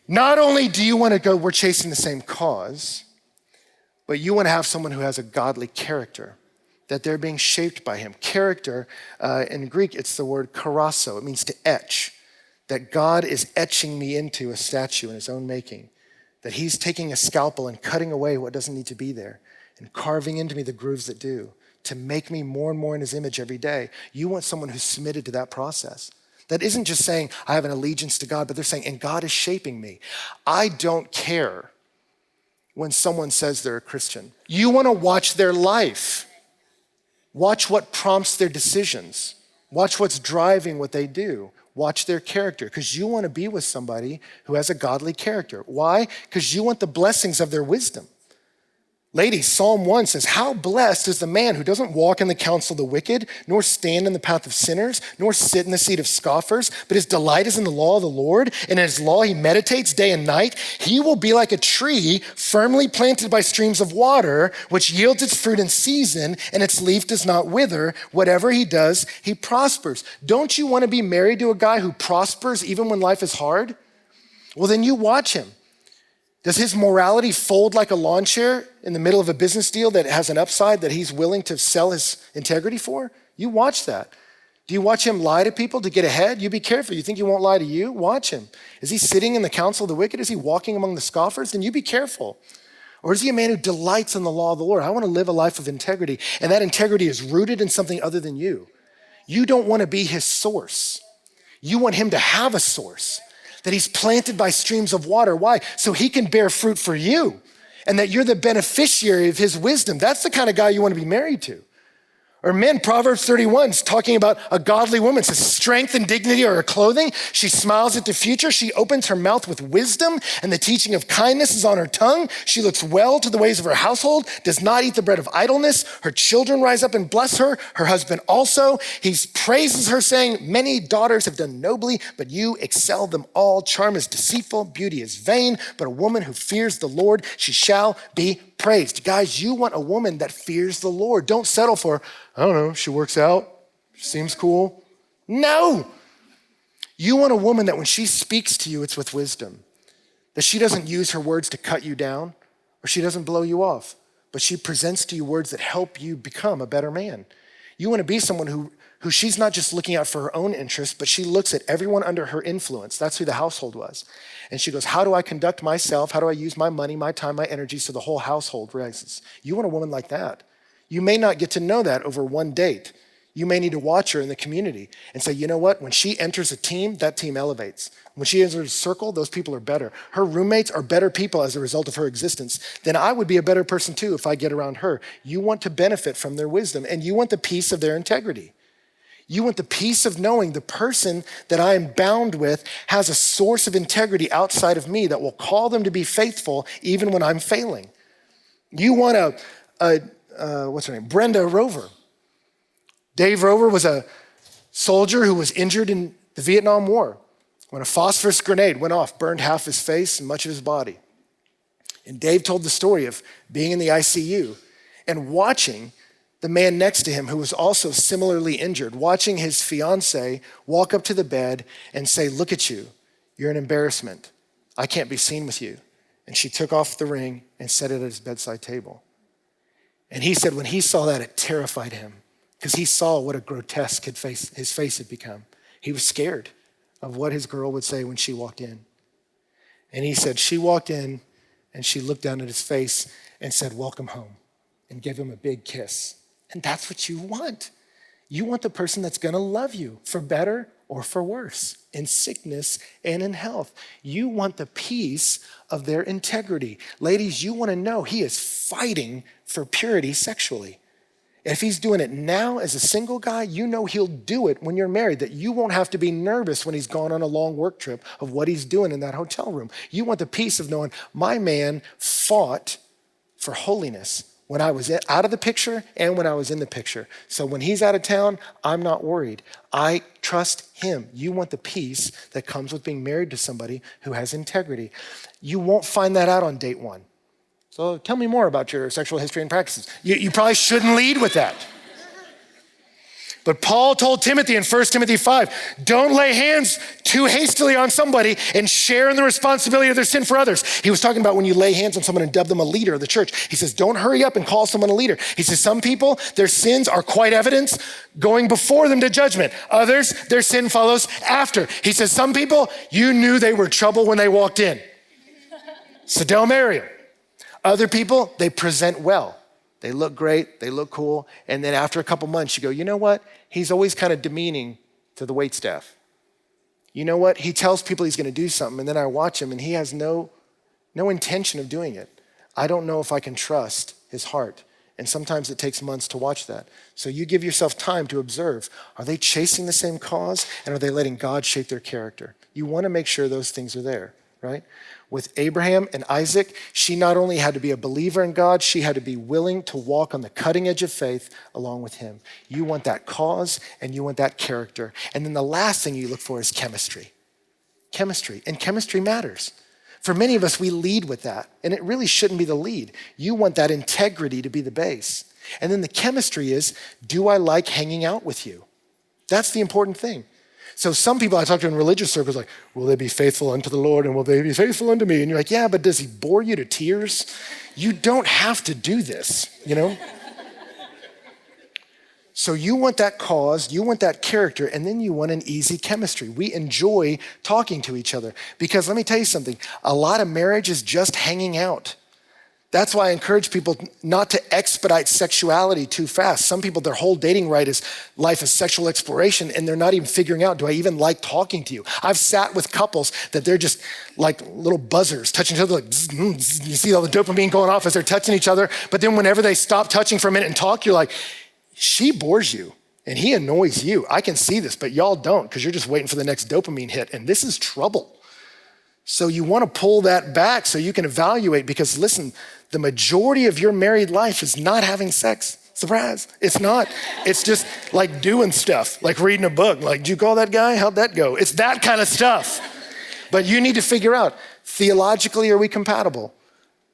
Not only do you want to go, we're chasing the same cause, but you want to have someone who has a godly character, that they're being shaped by him. Character, in Greek, it's the word karasso. It means to etch, that God is etching me into a statue in his own making, that he's taking a scalpel and cutting away what doesn't need to be there and carving into me the grooves that do to make me more and more in his image every day. You want someone who's submitted to that process. That isn't just saying, I have an allegiance to God, but they're saying, and God is shaping me. I don't care when someone says they're a Christian. You want to watch their life. Watch what prompts their decisions. Watch what's driving what they do. Watch their character, because you want to be with somebody who has a godly character. Why? Because you want the blessings of their wisdom. Ladies, Psalm 1 says, how blessed is the man who doesn't walk in the counsel of the wicked, nor stand in the path of sinners, nor sit in the seat of scoffers, but his delight is in the law of the Lord, and in his law he meditates day and night. He will be like a tree firmly planted by streams of water, which yields its fruit in season, and its leaf does not wither. Whatever he does, he prospers. Don't you want to be married to a guy who prospers even when life is hard? Well, then you watch him. Does his morality fold like a lawn chair in the middle of a business deal that has an upside that he's willing to sell his integrity for? You watch that. Do you watch him lie to people to get ahead? You be careful. You think he won't lie to you? Watch him. Is he sitting in the counsel of the wicked? Is he walking among the scoffers? Then you be careful. Or is he a man who delights in the law of the Lord? I want to live a life of integrity, and that integrity is rooted in something other than you. You don't want to be his source. You want him to have a source, that he's planted by streams of water. Why? So he can bear fruit for you, and that you're the beneficiary of his wisdom. That's the kind of guy you want to be married to. Or men, Proverbs 31 is talking about a godly woman. It says strength and dignity are her clothing. She smiles at the future. She opens her mouth with wisdom, and the teaching of kindness is on her tongue. She looks well to the ways of her household, does not eat the bread of idleness. Her children rise up and bless her. Her husband also. He praises her, saying, many daughters have done nobly, but you excel them all. Charm is deceitful, beauty is vain, but a woman who fears the Lord, she shall be praised. Guys, you want a woman that fears the Lord. Don't settle for, I don't know, she works out, seems cool. No. You want a woman that when she speaks to you, it's with wisdom. That she doesn't use her words to cut you down, or she doesn't blow you off, but she presents to you words that help you become a better man. You want to be someone who she's not just looking out for her own interests, but she looks at everyone under her influence. That's who the household was. And she goes, how do I conduct myself? How do I use my money, my time, my energy so the whole household rises? You want a woman like that. You may not get to know that over one date. You may need to watch her in the community and say, you know what? When she enters a team, that team elevates. When she enters a circle, those people are better. Her roommates are better people as a result of her existence. Then I would be a better person too if I get around her. You want to benefit from their wisdom, and you want the peace of their integrity. You want the peace of knowing the person that I am bound with has a source of integrity outside of me that will call them to be faithful even when I'm failing. You want what's her name? Brenda Rover. Dave Rover was a soldier who was injured in the Vietnam War when a phosphorus grenade went off, burned half his face and much of his body. And Dave told the story of being in the ICU and watching the man next to him who was also similarly injured, watching his fiance walk up to the bed and say, look at you, you're an embarrassment. I can't be seen with you. And she took off the ring and set it at his bedside table. And he said when he saw that, it terrified him because he saw what a grotesque his face had become. He was scared of what his girl would say when she walked in. And he said she walked in and she looked down at his face and said, welcome home, and gave him a big kiss. And that's what you want. You want the person that's gonna love you for better or for worse, in sickness and in health. You want the peace of their integrity. Ladies, you wanna know he is fighting for purity sexually. If he's doing it now as a single guy, you know he'll do it when you're married, that you won't have to be nervous when he's gone on a long work trip of what he's doing in that hotel room. You want the peace of knowing my man fought for holiness when I was out of the picture and when I was in the picture. So when he's out of town, I'm not worried. I trust him. You want the peace that comes with being married to somebody who has integrity. You won't find that out on date one. So tell me more about your sexual history and practices. You probably shouldn't lead with that. But Paul told Timothy in 1 Timothy 5, don't lay hands too hastily on somebody and share in the responsibility of their sin for others. He was talking about when you lay hands on someone and dub them a leader of the church. He says, don't hurry up and call someone a leader. He says, some people, their sins are quite evident going before them to judgment. Others, their sin follows after. He says, some people, you knew they were trouble when they walked in. So don't marry them. Other people, they present well. They look great, they look cool, and then after a couple months, you go, you know what? He's always kind of demeaning to the waitstaff. You know what? He tells people he's gonna do something, and then I watch him, and he has no intention of doing it. I don't know if I can trust his heart, and sometimes it takes months to watch that. So you give yourself time to observe. Are they chasing the same cause, and are they letting God shape their character? You wanna make sure those things are there, right? With Abraham and Isaac, she not only had to be a believer in God, she had to be willing to walk on the cutting edge of faith along with him. You want that cause and you want that character. And then the last thing you look for is chemistry. Chemistry, and chemistry matters. For many of us, we lead with that, and it really shouldn't be the lead. You want that integrity to be the base. And then the chemistry is, do I like hanging out with you? That's the important thing. So some people I talk to in religious circles like, will they be faithful unto the Lord and will they be faithful unto me? And you're like, yeah, but does he bore you to tears? You don't have to do this, you know? So you want that cause, you want that character, and then you want an easy chemistry. We enjoy talking to each other because let me tell you something, a lot of marriage is just hanging out. That's why I encourage people not to expedite sexuality too fast. Some people, their whole dating life is sexual exploration, and they're not even figuring out, do I even like talking to you? I've sat with couples that they're just like little buzzers touching each other, like zzz, zzz. You see all the dopamine going off as they're touching each other, but then whenever they stop touching for a minute and talk, you're like, she bores you and he annoys you. I can see this, but y'all don't because you're just waiting for the next dopamine hit, and this is trouble. So you want to pull that back so you can evaluate, because listen, the majority of your married life is not having sex. Surprise, it's not. It's just like doing stuff, like reading a book. Like, did you call that guy? How'd that go? It's that kind of stuff. But you need to figure out, theologically, are we compatible?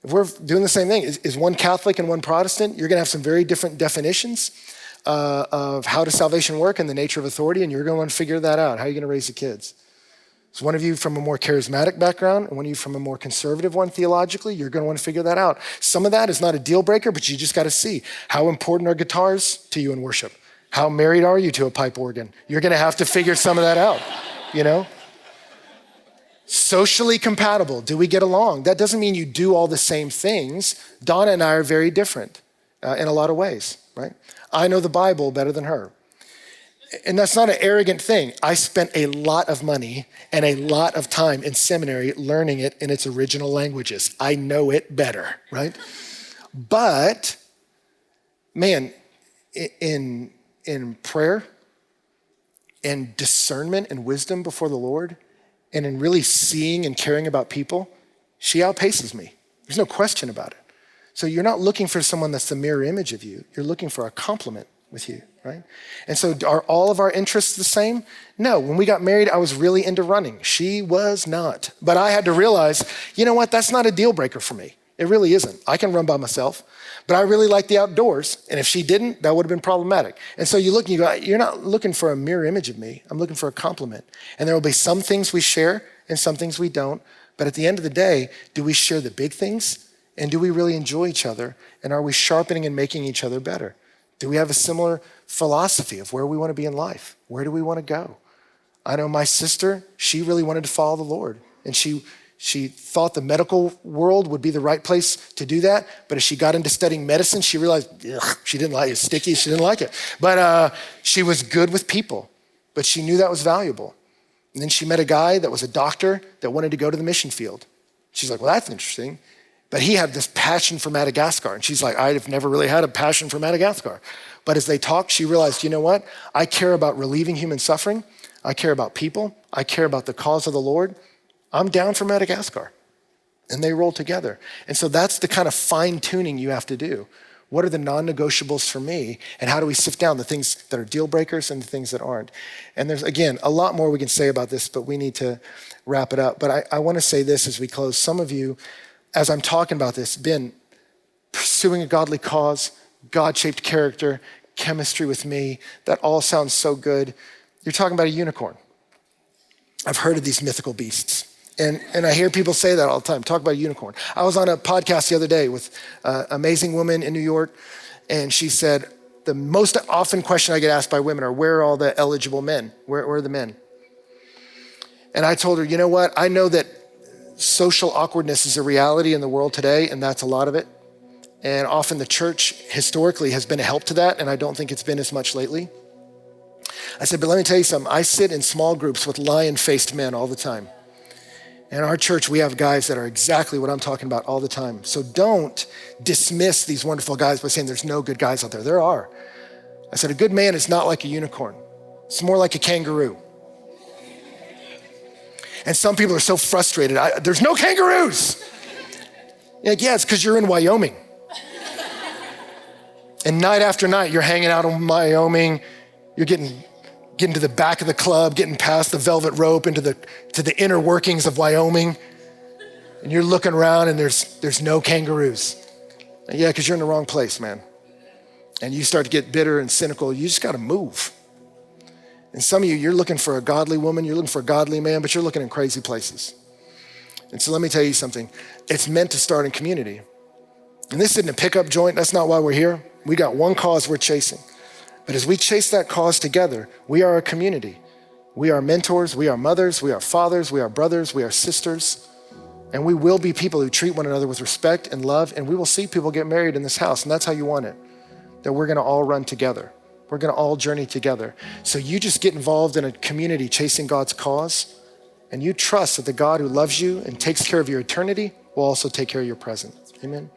If we're doing the same thing, is one Catholic and one Protestant, you're gonna have some very different definitions of how does salvation work and the nature of authority, and you're gonna want to figure that out. How are you gonna raise the kids? So one of you from a more charismatic background and one of you from a more conservative one theologically, you're gonna want to figure that out. Some of that is not a deal breaker, but you just gotta see, how important are guitars to you in worship? How married are you to a pipe organ? You're gonna have to figure some of that out, you know? Socially compatible, do we get along? That doesn't mean you do all the same things. Donna and I are very different in a lot of ways, right? I know the Bible better than her. And that's not an arrogant thing. I spent a lot of money and a lot of time in seminary learning it in its original languages. I know it better, right? But man, in prayer and discernment and wisdom before the Lord, and in really seeing and caring about people, she outpaces me. There's no question about it. So you're not looking for someone that's the mirror image of you. You're looking for a complement with you, right? And so are all of our interests the same? No, when we got married, I was really into running. She was not. But I had to realize, you know what? That's not a deal breaker for me. It really isn't. I can run by myself, but I really like the outdoors. And if she didn't, that would have been problematic. And so you look and you go, you're not looking for a mirror image of me. I'm looking for a complement. And there will be some things we share and some things we don't. But at the end of the day, do we share the big things? And do we really enjoy each other? And are we sharpening and making each other better? Do we have a similar philosophy of where we want to be in life? Where do we want to go? I know my sister, she really wanted to follow the Lord. And she thought the medical world would be the right place to do that. But as she got into studying medicine, she realized she didn't like it. It's sticky, she didn't like it. But she was good with people, but she knew that was valuable. And then she met a guy that was a doctor that wanted to go to the mission field. She's like, well, that's interesting. But he had this passion for Madagascar. And she's like, I've never really had a passion for Madagascar. But as they talked, she realized, you know what? I care about relieving human suffering. I care about people. I care about the cause of the Lord. I'm down for Madagascar. And they roll together. And so that's the kind of fine tuning you have to do. What are the non-negotiables for me? And how do we sift down the things that are deal breakers and the things that aren't? And there's, again, a lot more we can say about this, but we need to wrap it up. But I want to say this as we close. Some of you, as I'm talking about this, been pursuing a godly cause, God-shaped character, chemistry with me. That all sounds so good. You're talking about a unicorn. I've heard of these mythical beasts. And I hear people say that all the time, talk about a unicorn. I was on a podcast the other day with an amazing woman in New York, and she said, the most often question I get asked by women are, where are all the eligible men? Where are the men? And I told her, you know what? I know that social awkwardness is a reality in the world today, and that's a lot of it. And often the church historically has been a help to that, and I don't think it's been as much lately. I said, but let me tell you something. I sit in small groups with lion-faced men all the time. In our church, we have guys that are exactly what I'm talking about all the time. So don't dismiss these wonderful guys by saying there's no good guys out there. There are. I said, a good man is not like a unicorn. It's more like a kangaroo. And some people are so frustrated. There's no kangaroos. You're like, yeah, it's because you're in Wyoming. And night after night, you're hanging out in Wyoming. You're getting to the back of the club, getting past the velvet rope into to the inner workings of Wyoming. And you're looking around and there's no kangaroos. And yeah, because you're in the wrong place, man. And you start to get bitter and cynical. You just got to move. And some of you, you're looking for a godly woman, you're looking for a godly man, but you're looking in crazy places. And so let me tell you something. It's meant to start in community. And this isn't a pickup joint. That's not why we're here. We got one cause we're chasing. But as we chase that cause together, we are a community. We are mentors, we are mothers, we are fathers, we are brothers, we are sisters. And we will be people who treat one another with respect and love, and we will see people get married in this house, and that's how you want it. That we're gonna all run together. We're gonna all journey together. So you just get involved in a community chasing God's cause, and you trust that the God who loves you and takes care of your eternity will also take care of your present. Amen.